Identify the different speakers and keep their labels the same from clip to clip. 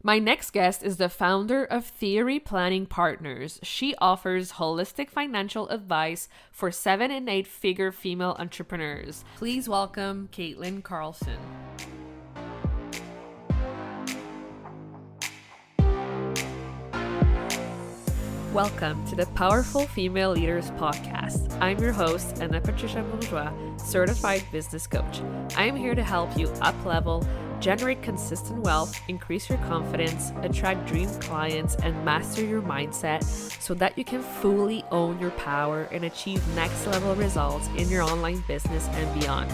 Speaker 1: My next guest is the founder of Theory Planning Partners. She offers holistic financial advice for 7 and 8 figure female entrepreneurs. Please welcome Kaitlyn Carlson. Welcome to the Powerful Female Leaders Podcast. I'm your host, Anna Patricia Bourgeois, certified business coach. I am here to help you up-level, generate consistent wealth, increase your confidence, attract dream clients, and master your mindset so that you can fully own your power and achieve next level results in your online business and beyond.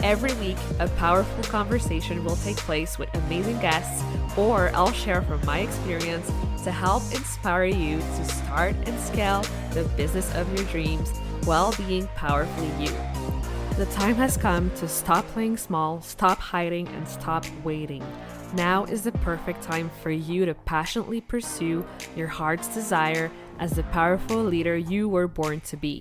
Speaker 1: Every week, a powerful conversation will take place with amazing guests, or I'll share from my experience to help inspire you to start and scale the business of your dreams while being powerfully you. The time has come to stop playing small, stop hiding, and stop waiting. Now is the perfect time for you to passionately pursue your heart's desire as the powerful leader you were born to be.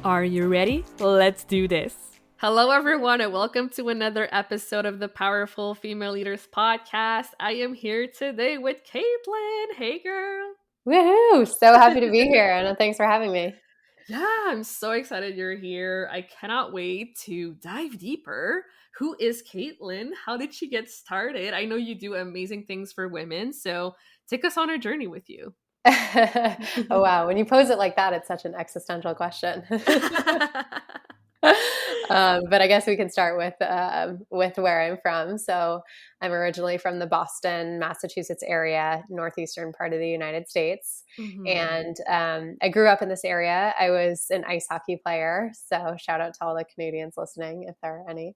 Speaker 1: Are you ready? Let's do this. Hello, everyone, and welcome to another episode of the Powerful Female Leaders Podcast. I am here today with Kaitlyn. Hey, girl.
Speaker 2: Woohoo! So happy to be here, and thanks for having me.
Speaker 1: Yeah, I'm so excited you're here. I cannot wait to dive deeper. Who is Kaitlyn? How did she get started? I know you do amazing things for women, so take us on a journey with you.
Speaker 2: Oh, wow. When you pose it like that, it's such an existential question. But I guess we can start with where I'm from. So I'm originally from the Boston, Massachusetts area, northeastern part of the United States. And I grew up in this area. I was an ice hockey player. So shout out to all the Canadians listening, if there are any.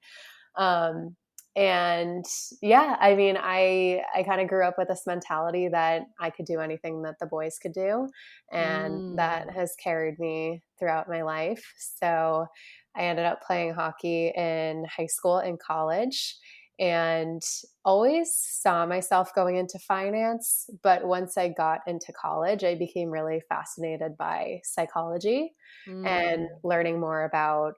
Speaker 2: And yeah, I mean, I kind of grew up with this mentality that I could do anything that the boys could do. And that has carried me throughout my life. So I ended up playing hockey in high school and college and always saw myself going into finance. But once I got into college, I became really fascinated by psychology and learning more about,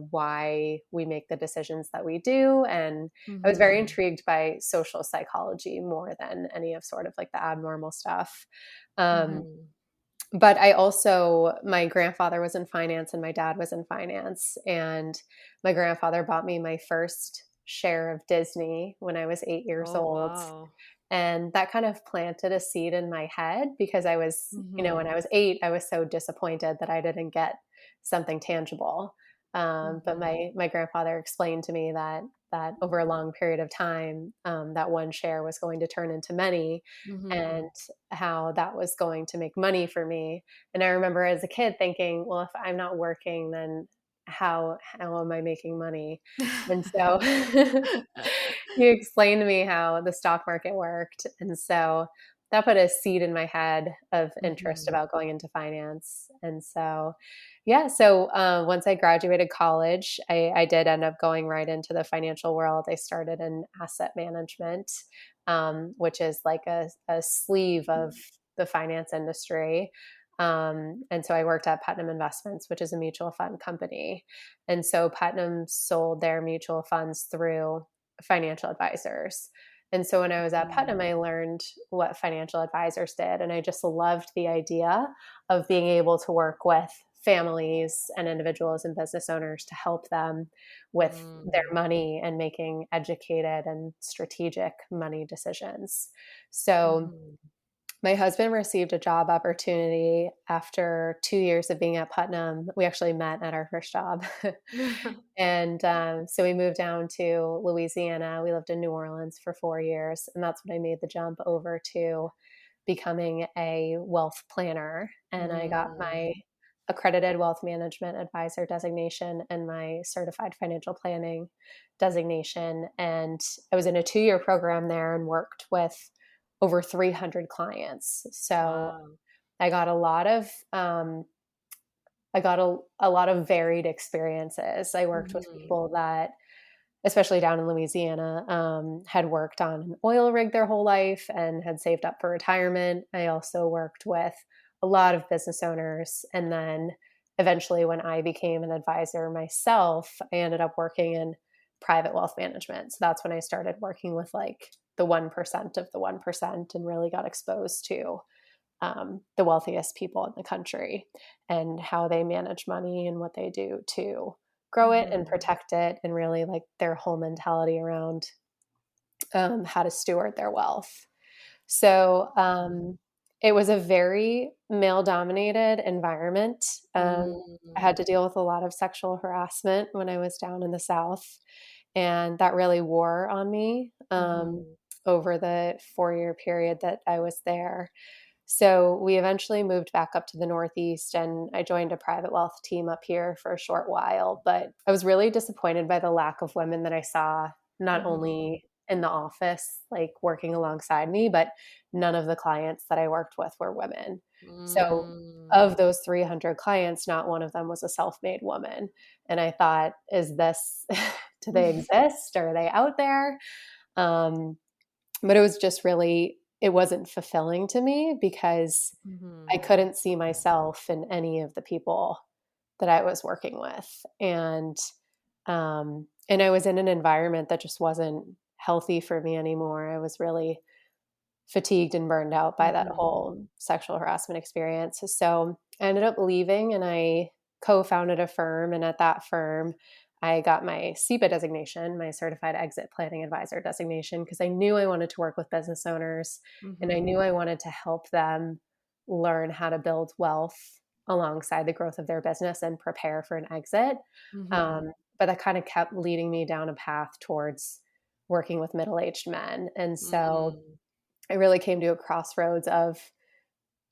Speaker 2: why we make the decisions that we do. And I was very intrigued by social psychology more than any of sort of like the abnormal stuff. But my grandfather was in finance and my dad was in finance. And my grandfather bought me my first share of Disney when I was 8 years old. Wow. And that kind of planted a seed in my head because I was, when I was 8, I was so disappointed that I didn't get something tangible. But my grandfather explained to me that over a long period of time, that one share was going to turn into many and how that was going to make money for me. And I remember as a kid thinking, well, if I'm not working, then how am I making money? And so he explained to me how the stock market worked. And so that put a seed in my head of interest about going into finance. And so, yeah, so once I graduated college, I did end up going right into the financial world. I started in asset management, which is like a sleeve of the finance industry. And so I worked at Putnam Investments, which is a mutual fund company. And so Putnam sold their mutual funds through financial advisors. And so when I was at Putnam, I learned what financial advisors did. And I just loved the idea of being able to work with families and individuals and business owners to help them with their money and making educated and strategic money decisions. So my husband received a job opportunity after 2 years of being at Putnam. We actually met at our first job. And so we moved down to Louisiana. We lived in New Orleans for 4 years. And that's when I made the jump over to becoming a wealth planner. And I got my accredited wealth management advisor designation and my certified financial planning designation. And I was in a 2-year program there and worked with over 300 clients. So I got a lot of varied experiences. I worked with people that, especially down in Louisiana, had worked on an oil rig their whole life and had saved up for retirement. I also worked with a lot of business owners. And then eventually when I became an advisor myself, I ended up working in private wealth management. So that's when I started working with like the 1% of the 1% and really got exposed to the wealthiest people in the country and how they manage money and what they do to grow it and protect it, and really like their whole mentality around how to steward their wealth. So it was a very male dominated environment. I had to deal with a lot of sexual harassment when I was down in the South, and that really wore on me over the 4-year period that I was there. So we eventually moved back up to the Northeast, and I joined a private wealth team up here for a short while. But I was really disappointed by the lack of women that I saw, not only in the office, like working alongside me, but none of the clients that I worked with were women. So of those 300 clients, not one of them was a self-made woman. And I thought, is this, do they exist? Are they out there? But it was just really, it wasn't fulfilling to me because I couldn't see myself in any of the people that I was working with. And I was in an environment that just wasn't healthy for me anymore. I was really fatigued and burned out by that whole sexual harassment experience. So I ended up leaving, and I co-founded a firm. And at that firm, I got my CEPA designation, my Certified Exit Planning Advisor designation, because I knew I wanted to work with business owners, and I knew I wanted to help them learn how to build wealth alongside the growth of their business and prepare for an exit. But that kind of kept leading me down a path towards working with middle-aged men. And so I really came to a crossroads of,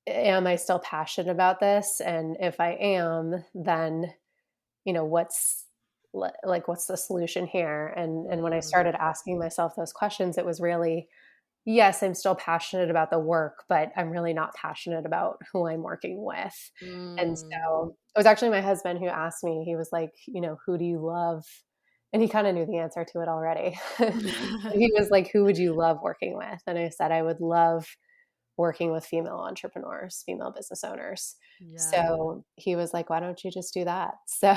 Speaker 2: am I still passionate about this? And if I am, then, what's the solution here? And when I started asking myself those questions, it was really, yes, I'm still passionate about the work, but I'm really not passionate about who I'm working with. And so it was actually my husband who asked me, he was like, who do you love? And he kind of knew the answer to it already. He was like, who would you love working with? And I said, I would love working with female entrepreneurs, female business owners. Yeah. So he was like, why don't you just do that? So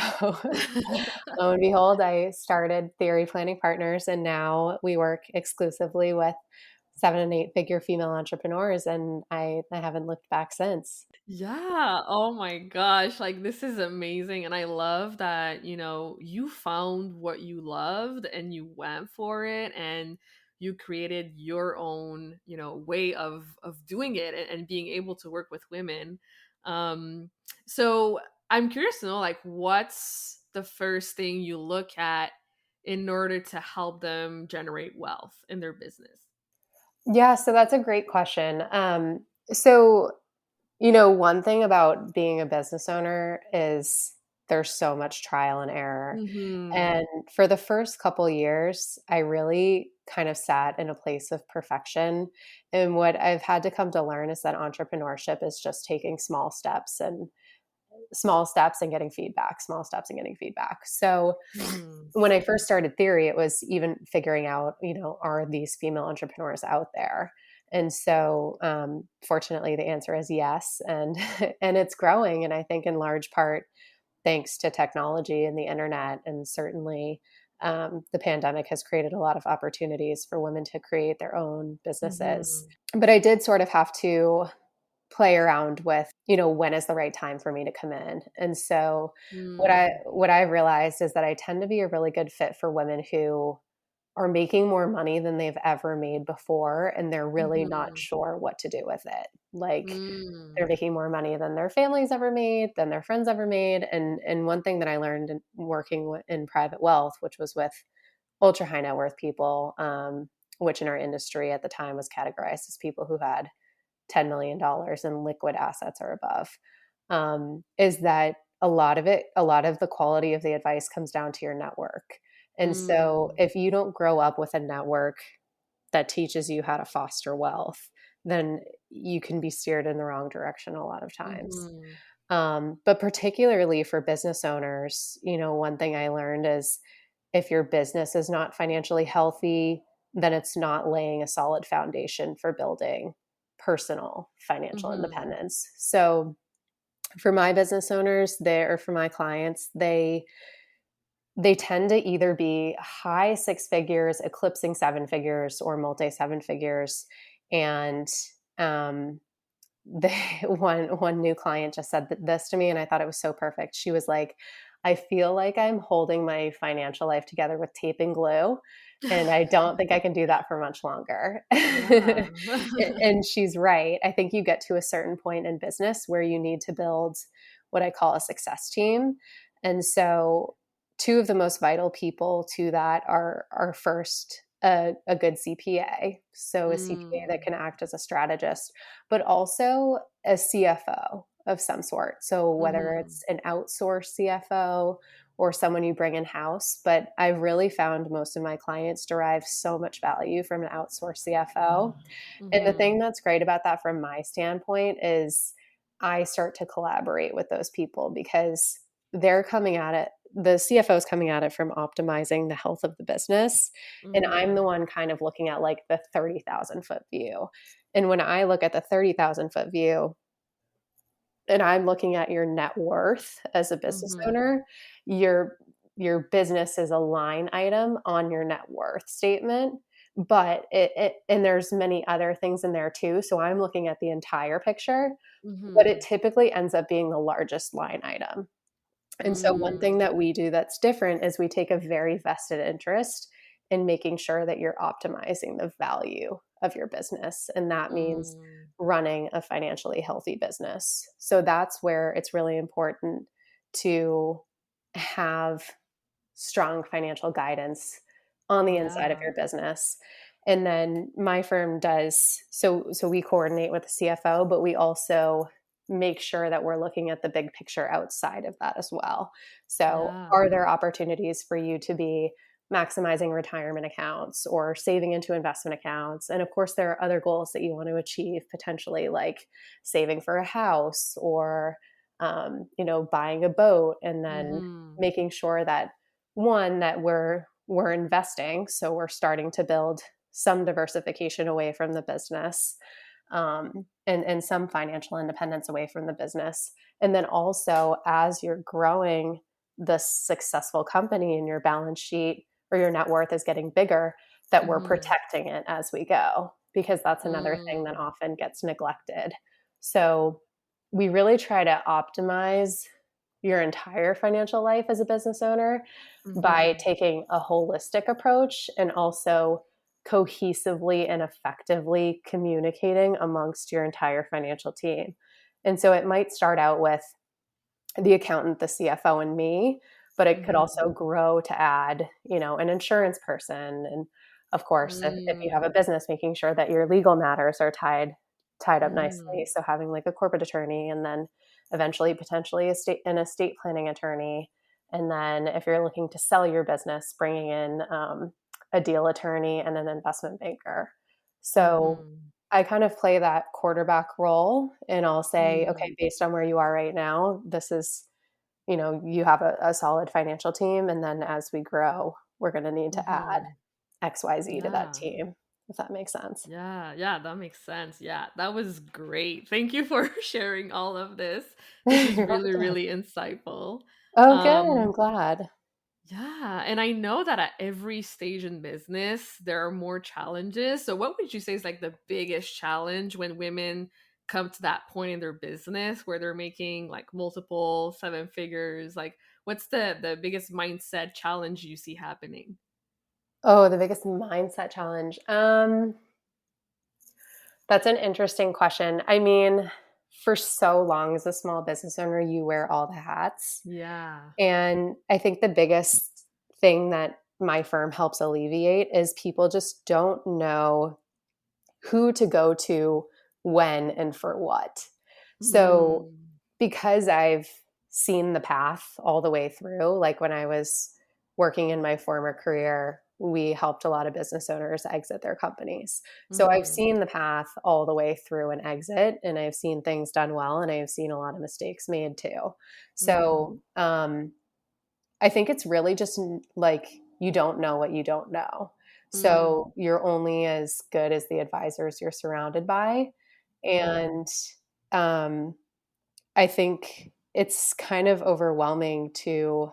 Speaker 2: lo and behold, I started Theory Planning Partners, and now we work exclusively with 7 and 8 figure female entrepreneurs, and I haven't looked back since.
Speaker 1: Yeah. Oh my gosh. Like, this is amazing. And I love that, you found what you loved and you went for it, and you created your own, way of doing it, and being able to work with women. So I'm curious to know, like, what's the first thing you look at in order to help them generate wealth in their business?
Speaker 2: Yeah, so that's a great question. So one thing about being a business owner is there's so much trial and error. And for the first couple years, I really kind of sat in a place of perfection. And what I've had to come to learn is that entrepreneurship is just taking small steps and getting feedback, small steps and getting feedback. So when I first started Theory, it was even figuring out, are these female entrepreneurs out there? And so, fortunately, the answer is yes, and and it's growing. And I think in large part thanks to technology and the internet, and certainly the pandemic has created a lot of opportunities for women to create their own businesses. But I did sort of have to play around with, when is the right time for me to come in. And so, what I've realized is that I tend to be a really good fit for women who are making more money than they've ever made before, and they're really not sure what to do with it. Like they're making more money than their families ever made, than their friends ever made. And one thing that I learned in working in private wealth, which was with ultra high net worth people, which in our industry at the time was categorized as people who had $10 million in liquid assets or above, is that a lot of the quality of the advice comes down to your network. And so if you don't grow up with a network that teaches you how to foster wealth, then you can be steered in the wrong direction a lot of times. But particularly for business owners, one thing I learned is if your business is not financially healthy, then it's not laying a solid foundation for building personal financial independence. So for my business owners, for my clients, they they tend to either be high six figures, eclipsing seven figures, or multi seven figures. And the one new client just said this to me, and I thought it was so perfect. She was like, I feel like I'm holding my financial life together with tape and glue, and I don't think I can do that for much longer.
Speaker 1: Yeah.
Speaker 2: And she's right. I think you get to a certain point in business where you need to build what I call a success team. And so two of the most vital people to that are first a good CPA. So a CPA that can act as a strategist, but also a CFO of some sort. So whether
Speaker 1: Mm-hmm.
Speaker 2: it's an outsourced CFO or someone you bring in house, but I've really found most of my clients derive so much value from an outsourced CFO. And the
Speaker 1: Mm-hmm.
Speaker 2: thing that's great about that from my standpoint is I start to collaborate with those people because they're coming at it. The CFO is coming at it from optimizing the health of the business. And I'm
Speaker 1: Mm-hmm.
Speaker 2: the one kind of looking at like the 30,000 foot view. And when I look at the 30,000 foot view, and I'm looking at your net worth as a business
Speaker 1: Mm-hmm.
Speaker 2: owner, your business is a line item on your net worth statement, but it and there's many other things in there too. So I'm looking at the entire picture, but it
Speaker 1: Mm-hmm.
Speaker 2: typically ends up being the largest line item. And so one thing
Speaker 1: Mm.
Speaker 2: that we do that's different is we take a very vested interest in making sure that you're optimizing the value of your business. And that means
Speaker 1: Mm.
Speaker 2: running a financially healthy business. So that's where it's really important to have strong financial guidance on the inside of
Speaker 1: Yeah.
Speaker 2: your business. And then my firm does so we coordinate with the CFO, but we also make sure that we're looking at the big picture outside of that as well. So
Speaker 1: Yeah.
Speaker 2: are there opportunities for you to be maximizing retirement accounts or saving into investment accounts? And of course there are other goals that you want to achieve, potentially like saving for a house or buying a boat, and then
Speaker 1: Mm-hmm.
Speaker 2: making sure that one, that we're investing, so we're starting to build some diversification away from the business, and some financial independence away from the business. And then also, as you're growing the successful company and your balance sheet or your net worth is getting bigger, that we're
Speaker 1: Mm-hmm.
Speaker 2: protecting it as we go, because that's another thing that
Speaker 1: Mm.
Speaker 2: often gets neglected. So we really try to optimize your entire financial life as a business owner by
Speaker 1: Mm-hmm.
Speaker 2: taking a holistic approach and also cohesively and effectively communicating amongst your entire financial team. And so it might start out with the accountant, the CFO, and me, but it could
Speaker 1: Mm-hmm.
Speaker 2: also grow to add, an insurance person. And of course, if you have a
Speaker 1: Mm.
Speaker 2: business, making sure that your legal matters are tied up
Speaker 1: Mm-hmm.
Speaker 2: nicely. So having like a corporate attorney, and then eventually potentially an estate planning attorney. And then if you're looking to sell your business, bringing in a deal attorney and an investment banker. So
Speaker 1: Mm-hmm.
Speaker 2: I kind of play that quarterback role, and I'll say,
Speaker 1: Mm.
Speaker 2: okay, based on where you are right now, this is, you have a solid financial team. And then as we grow, we're going to need to add
Speaker 1: Mm-hmm.
Speaker 2: XYZ to that
Speaker 1: Yeah.
Speaker 2: team, if that makes sense.
Speaker 1: Yeah, yeah, that makes sense. Yeah, that was great. Thank you for sharing all of this. This was
Speaker 2: You're
Speaker 1: really,
Speaker 2: welcome.
Speaker 1: really insightful.
Speaker 2: Oh, good. I'm
Speaker 1: Um,
Speaker 2: glad.
Speaker 1: yeah, and I know that at every stage in business, there are more challenges. So, what would you say is like the biggest challenge when women come to that point in their business where they're making like multiple seven figures? Like, what's the biggest mindset challenge you see happening?
Speaker 2: Oh, the biggest mindset challenge. That's an interesting question. I mean, for so long as a small business owner, you wear all the hats.
Speaker 1: Yeah.
Speaker 2: And I think the biggest thing that my firm helps alleviate is people just don't know who to go to, when, and for what. So,
Speaker 1: Mm.
Speaker 2: because I've seen the path all the way through, like when I was working in my former career, we helped a lot of business owners exit their companies. So I've
Speaker 1: Mm-hmm.
Speaker 2: seen the path all the way through an exit, and I've seen things done well, and I've seen a lot of mistakes made too.
Speaker 1: Mm-hmm.
Speaker 2: So I think it's really just like you don't know what you don't know.
Speaker 1: Mm.
Speaker 2: So you're only as good as the advisors you're surrounded by.
Speaker 1: Mm.
Speaker 2: And um, I think it's kind of overwhelming to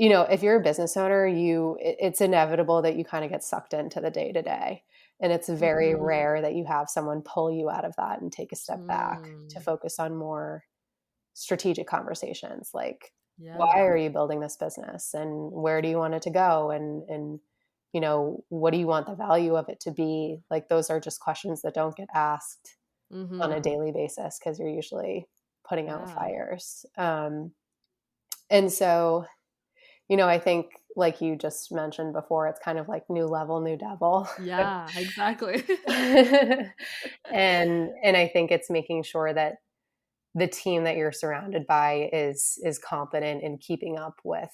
Speaker 2: if you're a business owner, it's inevitable that you kind of get sucked into the day to day. And it's very rare that you have someone pull you out of that and take a step back to focus on more strategic conversations. Like, why are you building this business, and where do you want it to go? And what do you want the value of it to be? Like, those are just questions that don't get asked on a daily basis, because you're usually putting out fires. And so, I think, like you just mentioned before, it's kind of like new level, new devil.
Speaker 1: Yeah, exactly.
Speaker 2: And I think it's making sure that the team that you're surrounded by is competent in keeping up with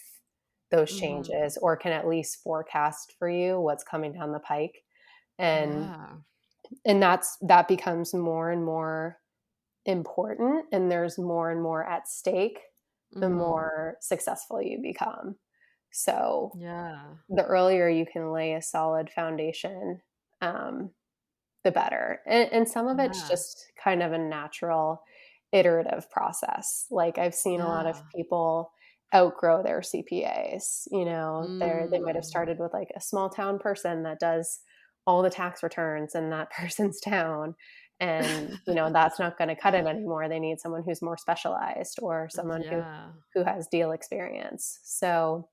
Speaker 2: those changes, or can at least forecast for you what's coming down the pike. And that becomes more and more important, and there's more and more at stake the more successful you become. So the earlier you can lay a solid foundation, the better. And some of it's just kind of a natural iterative process. Like, I've seen a lot of people outgrow their CPAs. They might have started with like a small town person that does all the tax returns in that person's town. And, that's not going to cut it anymore. They need someone who's more specialized, or someone who has deal experience. So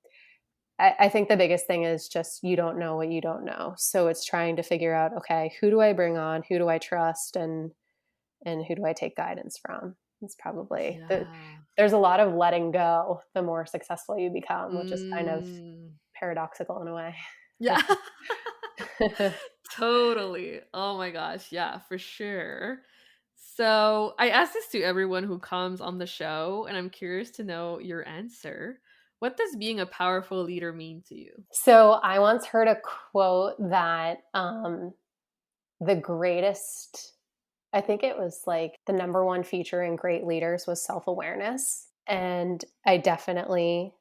Speaker 2: I think the biggest thing is just, you don't know what you don't know. So it's trying to figure out, okay, who do I bring on? Who do I trust? And who do I take guidance from? It's probably there's a lot of letting go the more successful you become, which is kind of paradoxical in a way.
Speaker 1: Yeah. Totally. Oh my gosh. Yeah, for sure. So I ask this to everyone who comes on the show, and I'm curious to know your answer. What does being a powerful leader mean to you?
Speaker 2: So I once heard a quote that the greatest, I think it was like the number one feature in great leaders was self-awareness. And I definitely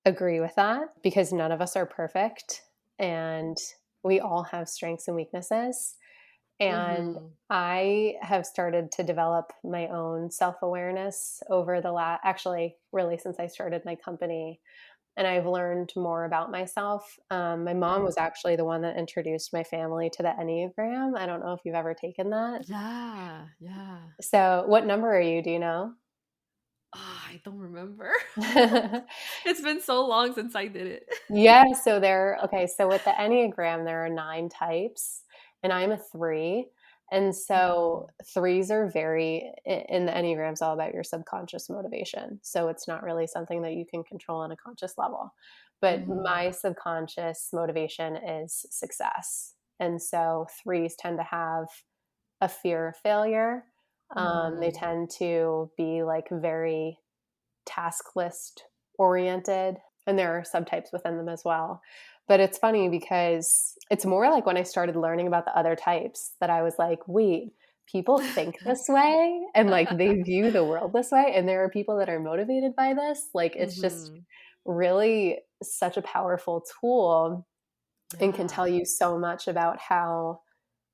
Speaker 2: agree with that, because none of us are perfect, and we all have strengths and weaknesses. And I have started to develop my own self-awareness over actually, really, since I started my company. And I've learned more about myself. My mom was actually the one that introduced my family to the Enneagram. I don't know if you've ever taken that.
Speaker 1: Yeah.
Speaker 2: So what number are you? Do you know?
Speaker 1: Oh, I don't remember. It's been so long since I did it.
Speaker 2: Yeah. So so with the Enneagram, there are 9 types, and I'm a 3. And so 3s are in the Enneagram, it's all about your subconscious motivation. So it's not really something that you can control on a conscious level. But my subconscious motivation is success. And so 3s tend to have a fear of failure. They tend to be like very task list oriented, and there are subtypes within them as well. But it's funny, because it's more like when I started learning about the other types that I was like, wait, people think this way, and like they view the world this way, and there are people that are motivated by this. Like, it's just really such a powerful tool, and can tell you so much about how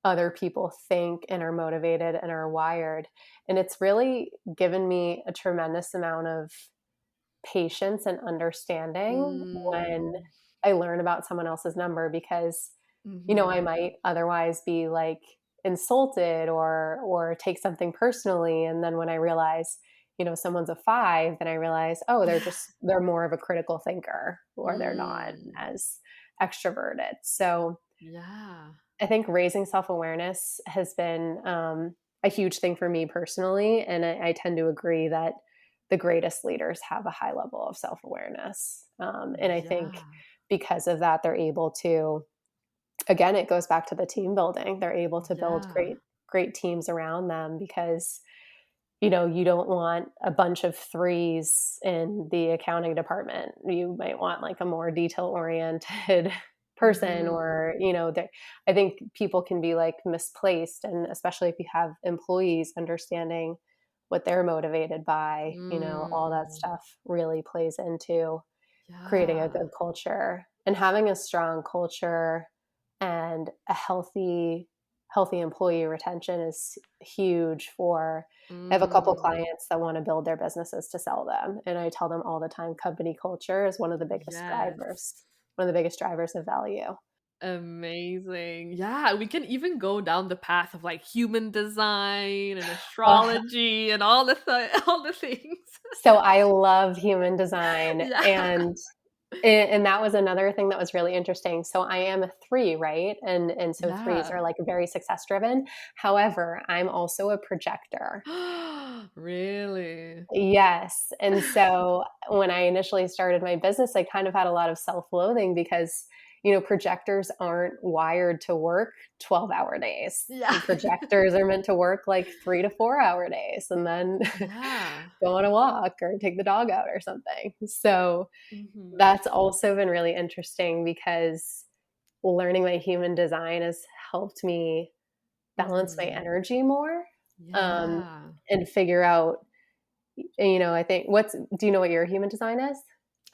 Speaker 2: other people think and are motivated and are wired. And it's really given me a tremendous amount of patience and understanding when I learn about someone else's number, because I might otherwise be like insulted or take something personally, and then when I realize someone's a 5, then I realize, oh, they're more of a critical thinker, or they're not as extroverted. So I think raising self-awareness has been a huge thing for me personally, and I tend to agree that the greatest leaders have a high level of self-awareness. And I think because of that, they're able to, again, it goes back to the team building. They're able to build great teams around them, because, you don't want a bunch of 3s in the accounting department. You might want like a more detail-oriented person, or, I think people can be like misplaced. And especially if you have employees, understanding what they're motivated by, all that stuff really plays into creating a good culture. And having a strong culture and a healthy healthy employee retention is huge for, I have a couple clients that want to build their businesses to sell them. And I tell them all the time, company culture is one of the biggest drivers of value.
Speaker 1: Amazing. Yeah, we can even go down the path of like human design and astrology and all the things.
Speaker 2: So I love human design.
Speaker 1: Yeah.
Speaker 2: And that was another thing that was really interesting. So I am a 3, right? And so 3s
Speaker 1: Yeah.
Speaker 2: are like very success driven. However, I'm also a projector.
Speaker 1: Really?
Speaker 2: Yes. And so when I initially started my business, I kind of had a lot of self-loathing because, projectors aren't wired to work 12-hour days.
Speaker 1: Yeah.
Speaker 2: Projectors are meant to work like 3 to 4-hour days and then go on a walk or take the dog out or something. So that's also been really interesting because learning my human design has helped me balance my energy more, and figure out, I think do you know what your human design is?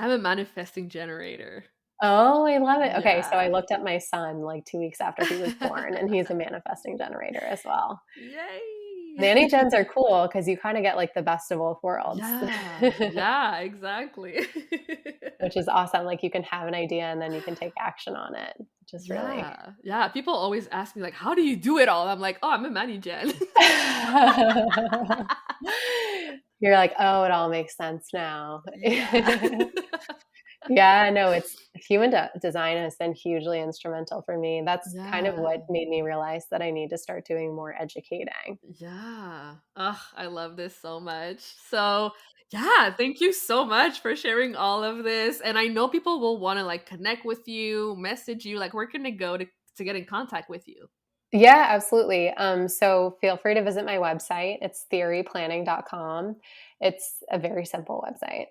Speaker 1: I'm a manifesting generator.
Speaker 2: Oh, I love it. Okay.
Speaker 1: Yeah.
Speaker 2: So I looked at my son like 2 weeks after he was born and he's a manifesting generator as well.
Speaker 1: Yay.
Speaker 2: Nanny gens are cool because you kind of get like the best of both worlds.
Speaker 1: Yeah, exactly.
Speaker 2: Which is awesome. Like you can have an idea and then you can take action on it. Just really.
Speaker 1: Yeah. People always ask me like, how do you do it all? I'm like, oh, I'm a Manny Gen.
Speaker 2: You're like, oh, it all makes sense now. Yeah, no, it's human design has been hugely instrumental for me. That's kind of what made me realize that I need to start doing more educating.
Speaker 1: Yeah. Oh, I love this so much. So yeah, thank you so much for sharing all of this. And I know people will want to like connect with you, message you, like where can they go to get in contact with you?
Speaker 2: Yeah, absolutely. So feel free to visit my website. It's theoryplanning.com. It's a very simple website.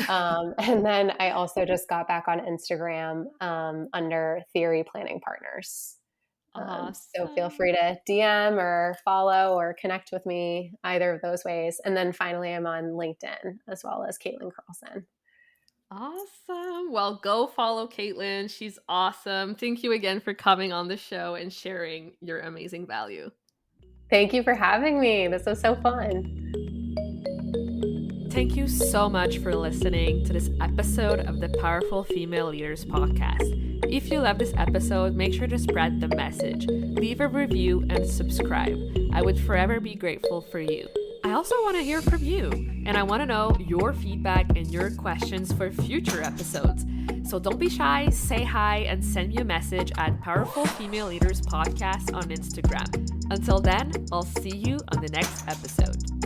Speaker 2: And then I also just got back on Instagram under Theory Planning Partners. So feel free to DM or follow or connect with me either of those ways. And then finally, I'm on LinkedIn as well as Kaitlyn Carlson.
Speaker 1: Awesome. Well, go follow Kaitlyn. She's awesome. Thank you again for coming on the show and sharing your amazing value.
Speaker 2: Thank you for having me. This was so fun.
Speaker 1: Thank you so much for listening to this episode of the Powerful Female Leaders podcast. If you love this episode, make sure to spread the message, leave a review, and subscribe. I would forever be grateful for you. I also want to hear from you, and I want to know your feedback and your questions for future episodes. So don't be shy, say hi, and send me a message at Powerful Female Leaders Podcast on Instagram. Until then, I'll see you on the next episode.